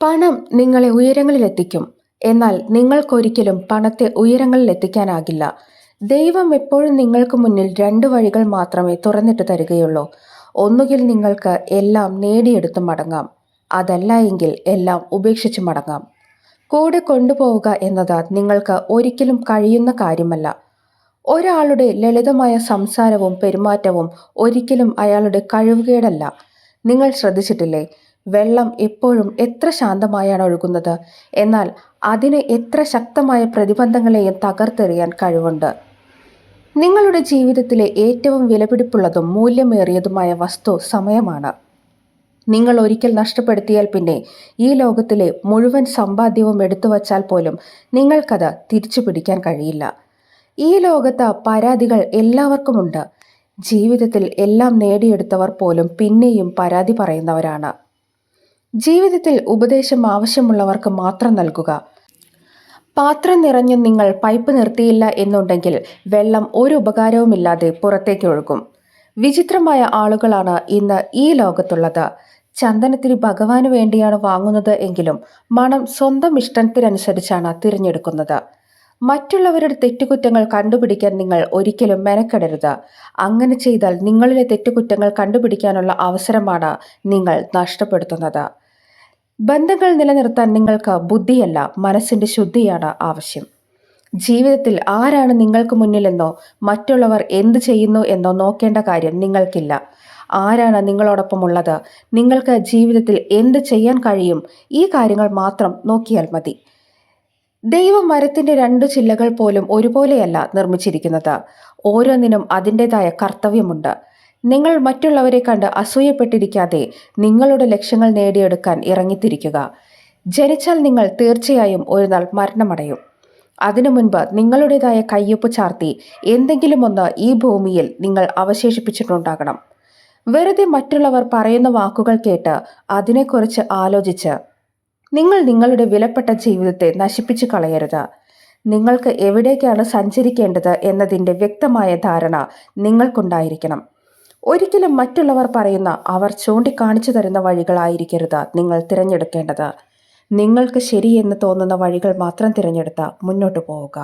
പണം നിങ്ങളെ ഉയരങ്ങളിലെത്തിക്കും. എന്നാൽ നിങ്ങൾക്കൊരിക്കലും പണത്തെ ഉയരങ്ങളിലെത്തിക്കാനാകില്ല. ദൈവം എപ്പോഴും നിങ്ങൾക്ക് മുന്നിൽ രണ്ട് വഴികൾ മാത്രമേ തുറന്നിട്ട് തരികയുള്ളൂ. ഒന്നുകിൽ നിങ്ങൾക്ക് എല്ലാം നേടിയെടുത്ത് മടങ്ങാം, അതല്ല എങ്കിൽ എല്ലാം ഉപേക്ഷിച്ച് മടങ്ങാം. കൂടെ കൊണ്ടുപോവുക എന്നത് നിങ്ങൾക്ക് ഒരിക്കലും കഴിയുന്ന കാര്യമല്ല. ഒരാളുടെ ലളിതമായ സംസാരവും പെരുമാറ്റവും ഒരിക്കലും അയാളുടെ കഴിവുകേടല്ല. നിങ്ങൾ ശ്രദ്ധിച്ചിട്ടില്ലേ, വെള്ളം എപ്പോഴും എത്ര ശാന്തമായാണ് ഒഴുകുന്നത്, എന്നാൽ അതിന് എത്ര ശക്തമായ പ്രതിബന്ധങ്ങളെയും തകർത്തെറിയാൻ കഴിവുണ്ട്. നിങ്ങളുടെ ജീവിതത്തിലെ ഏറ്റവും വിലപിടിപ്പുള്ളതും മൂല്യമേറിയതുമായ വസ്തു സമയമാണ്. നിങ്ങൾ ഒരിക്കൽ നഷ്ടപ്പെടുത്തിയാൽ പിന്നെ ഈ ലോകത്തിലെ മുഴുവൻ സമ്പാദ്യവും എടുത്തു വച്ചാൽ പോലും നിങ്ങൾക്കത് തിരിച്ചു പിടിക്കാൻ കഴിയില്ല. ഈ ലോകത്ത് പരാതികൾ എല്ലാവർക്കുമുണ്ട്. ജീവിതത്തിൽ എല്ലാം നേടിയെടുത്തവർ പോലും പിന്നെയും പരാതി പറയുന്നവരാണ്. ജീവിതത്തിൽ ഉപദേശം ആവശ്യമുള്ളവർക്ക് മാത്രം നൽകുക. പാത്രം നിറഞ്ഞും നിങ്ങൾ പൈപ്പ് നിർത്തിയില്ല എന്നുണ്ടെങ്കിൽ വെള്ളം ഒരു ഉപകാരവുമില്ലാതെ പുറത്തേക്ക് ഒഴുകും. വിചിത്രമായ ആളുകളാണ് ഇന്ന് ഈ ലോകത്തുള്ളത്. ചന്ദനത്തിരി ഭഗവാന് വേണ്ടിയാണ് വാങ്ങുന്നത് എങ്കിലും മണം സ്വന്തം ഇഷ്ടത്തിനനുസരിച്ചാണ് തിരഞ്ഞെടുക്കുന്നത്. മറ്റുള്ളവരുടെ തെറ്റുകുറ്റങ്ങൾ കണ്ടുപിടിക്കാൻ നിങ്ങൾ ഒരിക്കലും മെനക്കെടരുത്. അങ്ങനെ ചെയ്താൽ നിങ്ങളിലെ തെറ്റുകുറ്റങ്ങൾ കണ്ടുപിടിക്കാനുള്ള അവസരമാണ് നിങ്ങൾ നഷ്ടപ്പെടുത്തുന്നത്. ബന്ധങ്ങൾ നിലനിർത്താൻ നിങ്ങൾക്ക് ബുദ്ധിയല്ല, മനസ്സിന്റെ ശുദ്ധിയാണ് ആവശ്യം. ജീവിതത്തിൽ ആരാണ് നിങ്ങൾക്ക് മുന്നിലെന്നോ മറ്റുള്ളവർ എന്ത് ചെയ്യുന്നു എന്നോ നോക്കേണ്ട കാര്യം നിങ്ങൾക്കില്ല. ആരാണ് നിങ്ങളോടൊപ്പം ഉള്ളത്, നിങ്ങൾക്ക് ജീവിതത്തിൽ എന്ത് ചെയ്യാൻ കഴിയും, ഈ കാര്യങ്ങൾ മാത്രം നോക്കിയാൽ മതി. ദൈവം മരത്തിന്റെ രണ്ടു ചില്ലകൾ പോലും ഒരുപോലെയല്ല നിർമ്മിച്ചിരിക്കുന്നത്. ഓരോന്നിനും അതിൻ്റെതായ കർത്തവ്യമുണ്ട്. നിങ്ങൾ മറ്റുള്ളവരെ കണ്ട് അസൂയപ്പെട്ടിരിക്കാതെ നിങ്ങളുടെ ലക്ഷ്യങ്ങൾ നേടിയെടുക്കാൻ ഇറങ്ങിത്തിരിക്കുക. ജനിച്ചാൽ നിങ്ങൾ തീർച്ചയായും ഒരു നാൾ മരണമടയും. അതിനു മുൻപ് നിങ്ങളുടേതായ കയ്യൊപ്പ് ചാർത്തി എന്തെങ്കിലും ഒന്ന് ഈ ഭൂമിയിൽ നിങ്ങൾ അവശേഷിപ്പിച്ചിട്ടുണ്ടാകണം. വെറുതെ മറ്റുള്ളവർ പറയുന്ന വാക്കുകൾ കേട്ട് അതിനെക്കുറിച്ച് ആലോചിച്ച് നിങ്ങൾ നിങ്ങളുടെ വിലപ്പെട്ട ജീവിതത്തെ നശിപ്പിച്ചു കളയരുത്. നിങ്ങൾക്ക് എവിടേക്കാണ് സഞ്ചരിക്കേണ്ടത് എന്നതിൻ്റെ വ്യക്തമായ ധാരണ നിങ്ങൾക്കുണ്ടായിരിക്കണം. ഒരിക്കലും മറ്റുള്ളവർ പറയുന്ന, അവർ ചൂണ്ടിക്കാണിച്ചു തരുന്ന വഴികളായിരിക്കരുത് നിങ്ങൾ തിരഞ്ഞെടുക്കേണ്ടത്. നിങ്ങൾക്ക് ശരിയെന്ന് തോന്നുന്ന വഴികൾ മാത്രം തിരഞ്ഞെടുത്ത് മുന്നോട്ട് പോവുക.